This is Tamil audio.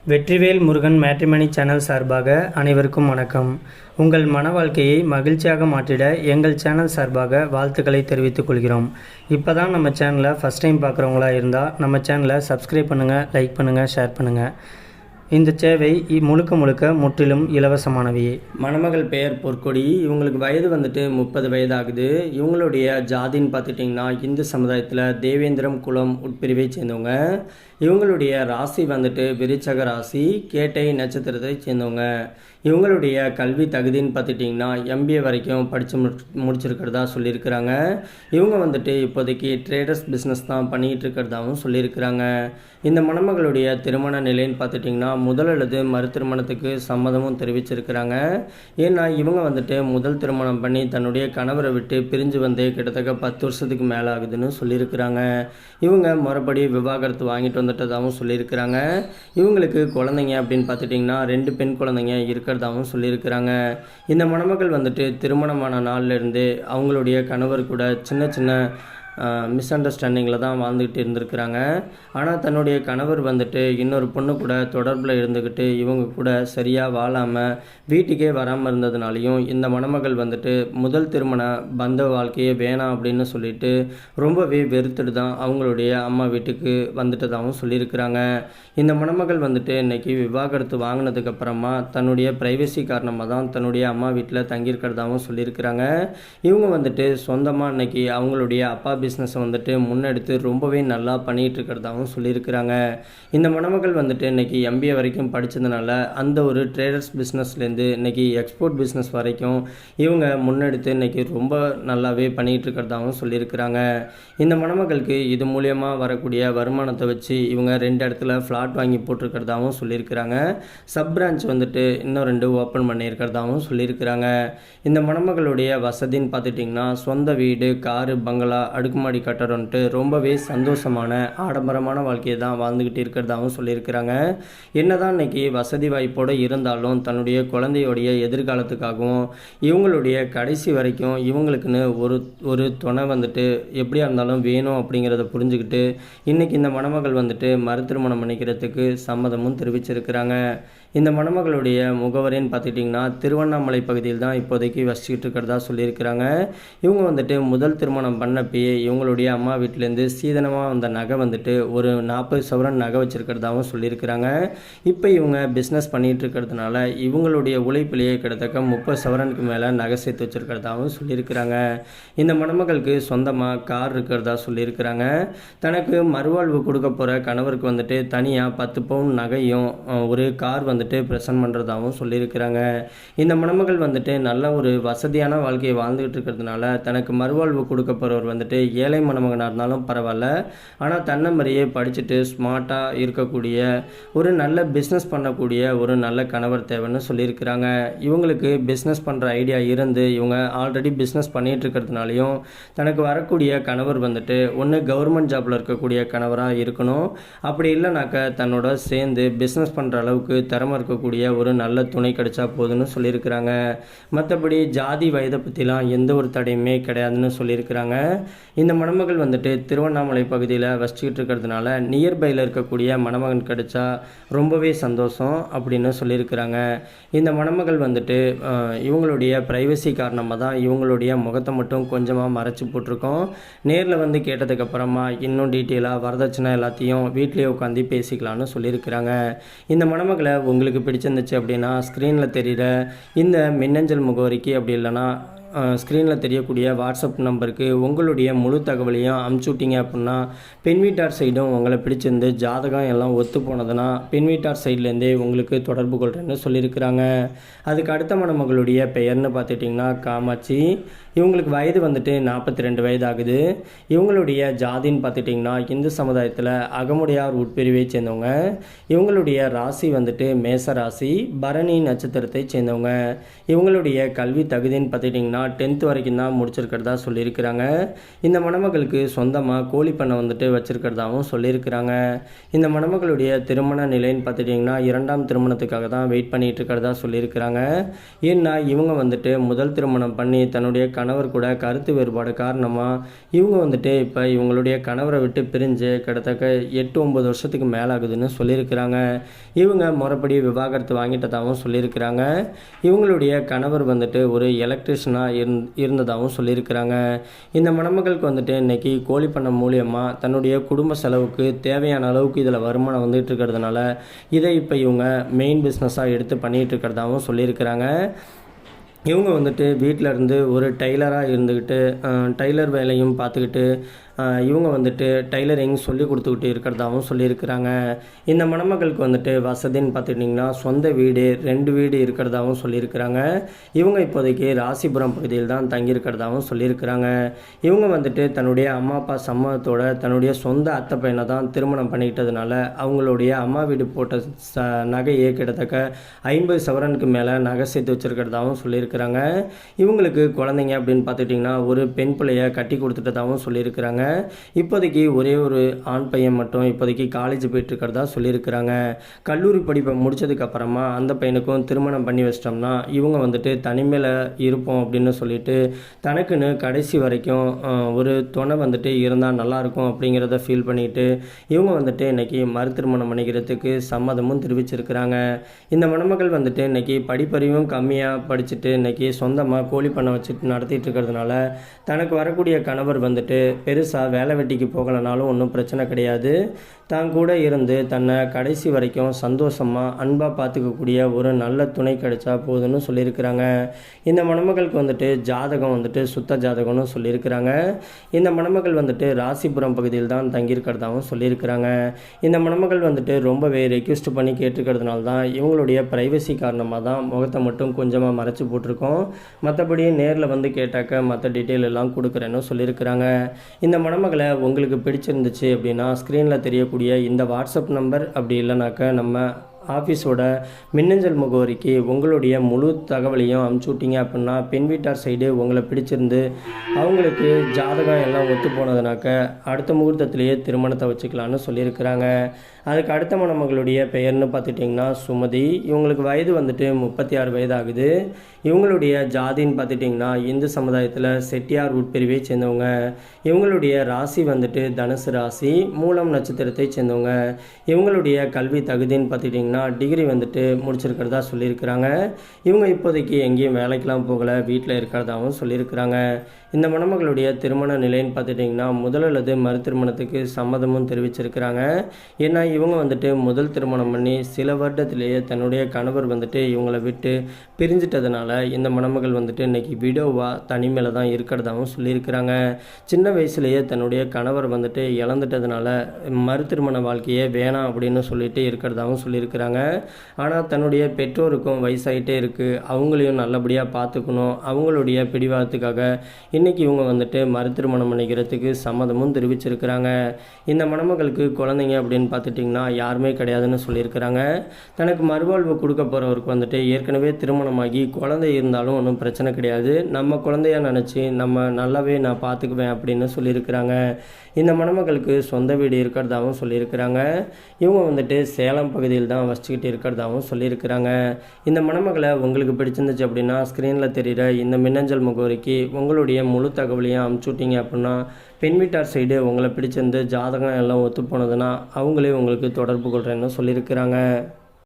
வெற்றிவேல் முருகன் மேட்ரிமனி சேனல் சார்பாக அனைவருக்கும் வணக்கம். உங்கள் மன வாழ்க்கையை மகிழ்ச்சியாக மாற்றிட எங்கள் சேனல் சார்பாக வாழ்த்துக்களை தெரிவித்துக் கொள்கிறோம். இப்போ தான் நம்ம சேனலை ஃபஸ்ட் டைம் பார்க்குறவங்களா இருந்தால் நம்ம சேனலை சப்ஸ்கிரைப் பண்ணுங்கள், லைக் பண்ணுங்கள், ஷேர் பண்ணுங்கள். இந்த சேவை முழுக்க முற்றிலும் இலவசமானவையே. மணமகள் பெயர் பொற்கொடி. இவங்களுக்கு வயது 30 வயது ஆகுது. இவங்களுடைய ஜாதின்னு பார்த்துட்டிங்கன்னா இந்து சமுதாயத்தில் தேவேந்திரம் குலம் உட்பிரிவை சேர்ந்தவங்க. இவங்களுடைய ராசி விருச்சக ராசி, கேட்டை நட்சத்திரத்தை சேர்ந்தவங்க. இவங்களுடைய கல்வி தகுதின்னு பார்த்துட்டிங்கன்னா MBA வரைக்கும் படித்து முடிச்சிருக்கிறதா சொல்லியிருக்கிறாங்க. இவங்க இப்போதைக்கு ட்ரேடர்ஸ் பிஸ்னஸ் தான் பண்ணிகிட்டு இருக்கிறதாகவும் சொல்லியிருக்கிறாங்க. இந்த மணமகளுடைய திருமண நிலைன்னு பார்த்துட்டிங்கன்னா முதல் அல்லது மறு திருமணத்துக்கு சம்மதமும் தெரிவிச்சிருக்கிறாங்க. ஏன்னா இவங்க முதல் திருமணம் பண்ணி தன்னுடைய கணவரை விட்டு பிரிஞ்சு கிட்டத்தட்ட 10 வருஷத்துக்கு மேலே ஆகுதுன்னு சொல்லியிருக்கிறாங்க. இவங்க முறைப்படி விவாகரத்து வாங்கிட்டு வந்துட்டதாகவும் சொல்லியிருக்கிறாங்க. இவங்களுக்கு குழந்தைங்க அப்படின்னு பார்த்துட்டிங்கன்னா 2 பெண் குழந்தைங்க இருக்கிறதாகவும் சொல்லியிருக்கிறாங்க. இந்த மணமகள் திருமணமான நாள்லேருந்து அவங்களுடைய கணவர் கூட சின்ன மிஸ் அண்டர்ஸ்டாண்டிங்கில் தான் வாழ்ந்துக்கிட்டு இருந்திருக்கிறாங்க. ஆனால் தன்னுடைய கணவர் இன்னொரு பொண்ணு கூட தொடர்பில் இருந்துக்கிட்டு இவங்க கூட சரியாக வாழாமல் வீட்டுக்கே வராமல் இருந்ததுனாலையும் இந்த மணமகள் முதல் திருமண பந்த வாழ்க்கையே வேணாம் அப்படின்னு சொல்லிட்டு ரொம்பவே வெறுத்துட்டு தான் அவங்களுடைய அம்மா வீட்டுக்கு வந்துட்டதாகவும் சொல்லியிருக்கிறாங்க. இந்த மணமகள் இன்றைக்கி விவாகரத்து வாங்கினதுக்கப்புறமா தன்னுடைய ப்ரைவசி காரணமாக தான் தன்னுடைய அம்மா வீட்டில் தங்கியிருக்கிறதாகவும் சொல்லியிருக்கிறாங்க. இவங்க சொந்தமாக இன்றைக்கி அவங்களுடைய அப்பா பிஸ்னஸை முன்னெடுத்து ரொம்பவே நல்லா பண்ணிகிட்டு இருக்கிறதாகவும் சொல்லியிருக்கிறாங்க. இந்த மணமகள் இன்றைக்கி MBA வரைக்கும் படித்ததுனால அந்த ஒரு ட்ரேடர்ஸ் பிஸ்னஸ்லேருந்து இன்றைக்கி எக்ஸ்போர்ட் பிஸ்னஸ் வரைக்கும் இவங்க முன்னெடுத்து இன்றைக்கி ரொம்ப நல்லாவே பண்ணிகிட்டு இருக்கிறதாகவும் சொல்லியிருக்கிறாங்க. இந்த மணமகளுக்கு இது மூலியமாக வரக்கூடிய வருமானத்தை வச்சு இவங்க 2 இடத்துல ஃப்ளாட் வாங்கி போட்டிருக்கிறதாகவும் சொல்லியிருக்கிறாங்க. சப் பிரான்ச் இன்னும் 2 ஓப்பன் பண்ணியிருக்கிறதாகவும் சொல்லியிருக்கிறாங்க. இந்த மணமகளுடைய வசதின்னு பார்த்துட்டிங்கன்னா சொந்த வீடு, காரு, பங்களா, அடுக்குமாடி கட்டடம்ன்ட்டு ரொம்பவே சந்தோஷமான ஆடம்பரமான வாழ்க்கையை தான் வாழ்ந்துக்கிட்டு இருக்கிறதாகவும் சொல்லியிருக்கிறாங்க. என்னதான் இன்னைக்கு வசதி வாய்ப்போடு இருந்தாலும் தன்னுடைய குழந்தையோடைய எதிர்காலத்துக்காகவும் இவங்களுடைய கடைசி வரைக்கும் இவங்களுக்குன்னு ஒரு துணை எப்படியா இருந்தாலும் வேணும் அப்படிங்கிறத புரிஞ்சுக்கிட்டு இன்றைக்கி இந்த மணமகள் மறு திருமணம் பண்ணிக்கிறதுக்கு சம்மதமும் தெரிவிச்சிருக்கிறாங்க. இந்த மணமகளுடைய முகவரின்னு பார்த்துட்டிங்கன்னா திருவண்ணாமலை பகுதியில் தான் இப்போதைக்கு வசிச்சுக்கிட்டு இருக்கிறதா சொல்லியிருக்கிறாங்க. இவங்க முதல் திருமணம் பண்ணப்பயே இவங்களுடைய அம்மா வீட்டிலேருந்து சீதனமாக வந்த நகை ஒரு 40 சவரன் நகை வச்சுருக்கிறதாகவும் சொல்லியிருக்கிறாங்க. இப்போ இவங்க பிஸ்னஸ் பண்ணிகிட்டு இருக்கிறதுனால இவங்களுடைய உழைப்பிலேயே கிட்டத்தட்ட 30 சவரனுக்கு மேலே நகை சேர்த்து வச்சுருக்கிறதாகவும் சொல்லியிருக்கிறாங்க. இந்த மணமகளுக்கு சொந்தமாக கார் இருக்கிறதா சொல்லியிருக்கிறாங்க. தனக்கு மறுவாழ்வு கொடுக்க போகிற கணவருக்கு தனியாக 10 பவுன் நகையும் ஒரு கார் ப்ரெசன்ட் பண்ணுறதாகவும் சொல்லியிருக்கிறாங்க. இந்த மணமகள் நல்ல ஒரு வசதியான வாழ்க்கையை வாழ்ந்துகிட்டு இருக்கிறதுனால தனக்கு மறுவாழ்வு கொடுக்க போகிறவர் ஏழை மணமகனாக இருந்தாலும் பரவாயில்ல, ஆனால் தன்னை மாதிரியே படிச்சுட்டு ஸ்மார்ட்டாக இருக்கக்கூடிய ஒரு நல்ல பிஸ்னஸ் பண்ணக்கூடிய ஒரு நல்ல கணவர் தேவைன்னு சொல்லியிருக்கிறாங்க. இவங்களுக்கு பிஸ்னஸ் பண்ணுற ஐடியா இருந்து இவங்க ஆல்ரெடி பிஸ்னஸ் பண்ணிகிட்டு இருக்கிறதுனாலையும் தனக்கு வரக்கூடிய கணவர் ஒன்று கவர்மெண்ட் ஜாபில் இருக்கக்கூடிய கணவராக இருக்கணும், அப்படி இல்லைனாக்க தன்னோட சேர்ந்து பிஸ்னஸ் பண்ணுற அளவுக்கு திறமை இருக்கக்கூடிய ஒரு நல்ல துணை கிடைச்சா போதுன்னு சொல்லியிருக்கிறாங்க. மற்றபடி ஜாதி வயதை பற்றிலாம் எந்த ஒரு தடையுமே கிடையாதுன்னு சொல்லியிருக்கிறாங்க. இந்த மணமகள் திருவண்ணாமலை பகுதியில் வசிச்சுக்கிட்டு இருக்கிறதுனால நியர்பையில் இருக்கக்கூடிய மணமகன் கிடைச்சா ரொம்பவே சந்தோஷம் அப்படின்னு சொல்லியிருக்கிறாங்க. இந்த மணமகள் இவங்களுடைய ப்ரைவசி காரணமாக தான் இவங்களுடைய முகத்தை மட்டும் கொஞ்சமாக மறைச்சி போட்டிருக்கோம். நேரில் கேட்டதுக்கப்புறமா இன்னும் டீட்டெயிலாக வரதட்சணை எல்லாத்தையும் வீட்லேயே உட்காந்து பேசிக்கலான்னு சொல்லியிருக்கிறாங்க. இந்த மணமகளை உங்களுக்கு பிடிச்சிருந்துச்சு அப்படின்னா ஸ்க்ரீனில் தெரிகிற இந்த மின்னஞ்சல் முகவரிக்கு, அப்படி இல்லைனா ஸ்க்ரீனில் தெரியக்கூடிய வாட்ஸ்அப் நம்பருக்கு உங்களுடைய முழு தகவலையும் அனுப்பிச்சுட்டிங்க அப்படின்னா பெண் வீட்டார் சைடும் உங்களை பிடிச்சிருந்து ஜாதகம் எல்லாம் ஒத்து போனதுன்னா பெண் வீட்டார் சைட்லேருந்தே உங்களுக்கு தொடர்பு கொள்கிறேன்னு சொல்லியிருக்கிறாங்க. அதுக்கு அடுத்த மணமகளுடைய பெயர்னு பார்த்துட்டிங்கன்னா காமாட்சி. இவங்களுக்கு வயது 42 வயது ஆகுது. இவங்களுடைய ஜாதின்னு பார்த்துட்டிங்கன்னா இந்து சமுதாயத்தில் அகமுடையார் உட்பிரிவை சேர்ந்தவங்க. இவங்களுடைய ராசி மேச ராசி, பரணி நட்சத்திரத்தை சேர்ந்தவங்க. இவங்களுடைய கல்வி தகுதின்னு பார்த்துட்டிங்கன்னா 10th வரைக்கும் தான் முடிச்சிருக்கிறதா சொல்லியிருக்கிறாங்க. இந்த மணமகளுக்கு சொந்தமாக கோழி பண்ணை வச்சுருக்கிறதாகவும் சொல்லியிருக்கிறாங்க. இந்த மணமகளுடைய திருமண நிலைன்னு பார்த்துட்டிங்கன்னா 2ஆம் திருமணத்துக்காக தான் வெயிட் பண்ணிகிட்டு இருக்கிறதா சொல்லியிருக்கிறாங்க. ஏன்னா இவங்க முதல் திருமணம் பண்ணி தன்னுடைய கணவர் கூட கருத்து வேறுபாடு காரணமாக இவங்க வந்துட்டு இப்போ இவங்களுடைய கணவரை விட்டு பிரிஞ்சு கிட்டத்தட்ட 8-9 வருஷத்துக்கு மேலே ஆகுதுன்னு சொல்லியிருக்கிறாங்க. இவங்க முறைப்படி விவாகரத்து வாங்கிட்டதாகவும் சொல்லியிருக்கிறாங்க. இவங்களுடைய கணவர் வந்துட்டு ஒரு எலக்ட்ரிஷனாக இருந்ததாகவும் சொல்லியிருக்கிறாங்க. இந்த மணமகளுக்கு வந்துட்டு இன்றைக்கி கோழி பண்ணை மூலியமாக தன்னுடைய குடும்ப செலவுக்கு தேவையான அளவுக்கு இதில் வருமானம் வந்துட்டு இருக்கிறதுனால இதை இப்போ இவங்க மெயின் பிஸ்னஸாக எடுத்து பண்ணிகிட்டு இருக்கிறதாகவும் சொல்லியிருக்கிறாங்க. இவங்க வந்துட்டு வீட்டில் இருந்து ஒரு டெய்லராக இருந்துக்கிட்டு டெய்லர் வேலையும் பார்த்துக்கிட்டு இவங்க வந்துட்டு டைலரிங் சொல்லி கொடுத்துக்கிட்டு இருக்கிறதாகவும் சொல்லியிருக்கிறாங்க. இந்த மணமகளுக்கு வந்துட்டு வசதின்னு பார்த்துக்கிட்டிங்கன்னா சொந்த வீடு 2 வீடு இருக்கிறதாகவும் சொல்லியிருக்கிறாங்க. இவங்க இப்போதைக்கு ராசிபுரம் பகுதியில் தான் தங்கியிருக்கிறதாகவும் சொல்லியிருக்கிறாங்க. இவங்க வந்துட்டு தன்னுடைய அம்மா அப்பா சம்மதத்தோட தன்னுடைய சொந்த அத்தை பையனை தான் திருமணம் பண்ணிக்கிட்டதுனால அவங்களுடைய அம்மா வீடு போட்ட நகையே கிட்டத்தட்ட 50 சவரனுக்கு மேலே நகை சேர்த்து வச்சுருக்கிறதாகவும் சொல்லியிருக்கிறாங்க. இவங்களுக்கு குழந்தைங்க அப்படின்னு பார்த்துக்கிட்டிங்கன்னா ஒரு பெண் பிள்ளையை கட்டி கொடுத்துட்டதாகவும் சொல்லியிருக்கிறாங்க. இப்போதைக்கு ஒரே ஒரு ஆண் பையன் மட்டும் இப்போதைக்கு காலேஜ் போயிட்டு இருக்கிறதா சொல்லியிருக்கிறாங்க. கல்லூரி படிப்பை முடிச்சதுக்கு அப்புறமா அந்த பையனுக்கும் திருமணம் பண்ணி வச்சிட்டோம்னா இவங்க வந்துட்டு தனிமையில் இருப்போம் அப்படின்னு சொல்லிட்டு தனக்குன்னு கடைசி வரைக்கும் ஒரு துணை வந்துட்டு இருந்தால் நல்லாயிருக்கும் அப்படிங்கிறத ஃபீல் பண்ணிட்டு இவங்க வந்துட்டு இன்னைக்கு மறு திருமணம் பண்ணிக்கிறதுக்கு சம்மதமும் தெரிவிச்சிருக்கிறாங்க. இந்த மணமகள் வந்துட்டு இன்னைக்கு படிப்பறிவும் கம்மியாக படிச்சுட்டு இன்னைக்கு சொந்தமாக கோழி பண்ணை வச்சுட்டு நடத்திட்டு இருக்கிறதுனால தனக்கு வரக்கூடிய கணவர் வந்துட்டு பெருசாக வேலை வெட்டிக்கு போகலனாலும் ஒன்றும் பிரச்சனை கிடையாது. தான் கூட இருந்து தன்னை கடைசி வரைக்கும் சந்தோஷமாக அன்பாக பார்த்துக்கக்கூடிய ஒரு நல்ல துணை கிடைச்சா போதுன்னு சொல்லியிருக்கிறாங்க. இந்த மணமகளுக்கு வந்துட்டு ஜாதகம் வந்துட்டு சுத்த ஜாதகம்னு சொல்லியிருக்கிறாங்க. இந்த மணமகள் வந்துட்டு ராசிபுரம் பகுதியில் தான் தங்கியிருக்கிறதாகவும் சொல்லியிருக்கிறாங்க. இந்த மணமகள் வந்துட்டு ரொம்பவே ரெக்வெஸ்ட் பண்ணி கேட்டுக்கிறதுனால தான் இவங்களுடைய ப்ரைவசி காரணமாக தான் முகத்தை மட்டும் கொஞ்சமாக மறைச்சி போட்டிருக்கோம். மற்றபடி நேரில் வந்து கேட்டாக்க மற்ற டீட்டெயில் எல்லாம் கொடுக்குறேன்னு சொல்லியிருக்கிறாங்க. இந்த மணமகளை உங்களுக்கு பிடிச்சிருந்துச்சு அப்படின்னா ஸ்க்ரீனில் தெரியக்கூடிய இந்த வாட்ஸ்அப் நம்பர் அப்படி இல்லைனாக்கா நம்ம ஆஃபீஸோட மின்னஞ்சல் முகவரிக்கு உங்களுடைய முழு தகவலையும் அனுப்பிச்சி விட்டீங்க அப்படின்னா பெண் வீட்டார் சைடு உங்களை பிடிச்சிருந்து அவங்களுக்கு ஜாதகம் எல்லாம் ஒத்து போனதுனாக்க அடுத்த முகூர்த்தத்திலேயே திருமணத்தை வச்சுக்கலான்னு சொல்லியிருக்கிறாங்க. அதுக்கு அடுத்த மணமகளுடைய பெயர்னு பார்த்துட்டிங்கன்னா சுமதி. இவங்களுக்கு வயது வந்துட்டு 36 வயது ஆகுது. இவங்களுடைய ஜாதின்னு பார்த்துட்டிங்கன்னா இந்து சமுதாயத்தில் செட்டியார் உட்பிரிவை சேர்ந்தவங்க. இவங்களுடைய ராசி வந்துட்டு தனுசு ராசி, மூலம் நட்சத்திரத்தை சேர்ந்தவங்க. இவங்களுடைய கல்வி தகுதின்னு பார்த்துட்டிங்கன்னா டிகிரி வந்துட்டு முடிச்சிருக்கிறதா சொல்லியிருக்கிறாங்க. இவங்க இப்போதைக்கு எங்கேயும் வேலைக்கெலாம் போகலை, வீட்டில் இருக்கிறதாகவும் சொல்லியிருக்கிறாங்க. இந்த மணமகளுடைய திருமண நிலைன்னு பார்த்துட்டிங்கன்னா முதல் அல்லது மறு திருமணத்துக்கு சம்மதமும் தெரிவிச்சிருக்கிறாங்க. ஏன்னா இவங்க வந்துட்டு முதல் திருமணம் பண்ணி சில வருடத்திலேயே தன்னுடைய கணவர் வந்துட்டு இவங்களை விட்டு பிரிஞ்சிட்டதுனால இந்த மணமகள் வந்துட்டு இன்றைக்கி விடோவாக தனிமையில் தான் இருக்கிறதாகவும் சொல்லியிருக்கிறாங்க. சின்ன வயசுலேயே தன்னுடைய கணவர் வந்துட்டு இழந்துட்டதுனால மறு திருமண வாழ்க்கையே வேணாம் அப்படின்னு சொல்லிட்டு இருக்கிறதாகவும் சொல்லியிருக்கிறாங்க. ஆனால் தன்னுடைய பெற்றோருக்கும் வயசாகிட்டே இருக்குது, அவங்களையும் நல்லபடியாக பார்த்துக்கணும், அவங்களுடைய பிடிவாதத்துக்காக இன்றைக்கி இவங்க வந்துட்டு மறு திருமணம் பண்ணிக்கிறதுக்கு சம்மதமும் தெரிவிச்சிருக்கிறாங்க. இந்த மணமகளுக்கு குழந்தைங்க அப்படின்னு பார்த்துட்டிங்கன்னா யாருமே கிடையாதுன்னு சொல்லியிருக்கிறாங்க. தனக்கு மறுவாழ்வு கொடுக்க போகிறவருக்கு வந்துட்டு ஏற்கனவே திருமணமாகி குழந்தை இருந்தாலும் ஒன்றும் பிரச்சனை கிடையாது, நம்ம குழந்தையாக நினச்சி நம்ம நல்லாவே நான் பார்த்துக்குவேன் அப்படின்னு சொல்லியிருக்கிறாங்க. இந்த மணமகளுக்கு சொந்த வீடு இருக்கிறதாகவும் சொல்லியிருக்கிறாங்க. இவங்க வந்துட்டு சேலம் பகுதியில் தான் வசிச்சுக்கிட்டு இருக்கிறதாகவும் சொல்லியிருக்கிறாங்க. இந்த மணமகளை உங்களுக்கு பிடிச்சிருந்துச்சு அப்படின்னா ஸ்க்ரீனில் தெரிகிற இந்த மின்னஞ்சல் முகவரிக்கு உங்களுடைய முழு தகவலையும் அனுப்பிச்சி விட்டீங்க அப்படின்னா பெண் வீட்டார் சைடு உங்களை பிடிச்சிருந்து ஜாதகம் எல்லாம் ஒத்து போனதுன்னா அவங்களே உங்களுக்கு தொடர்பு கொள்கிறேன்னு சொல்லியிருக்கிறாங்க.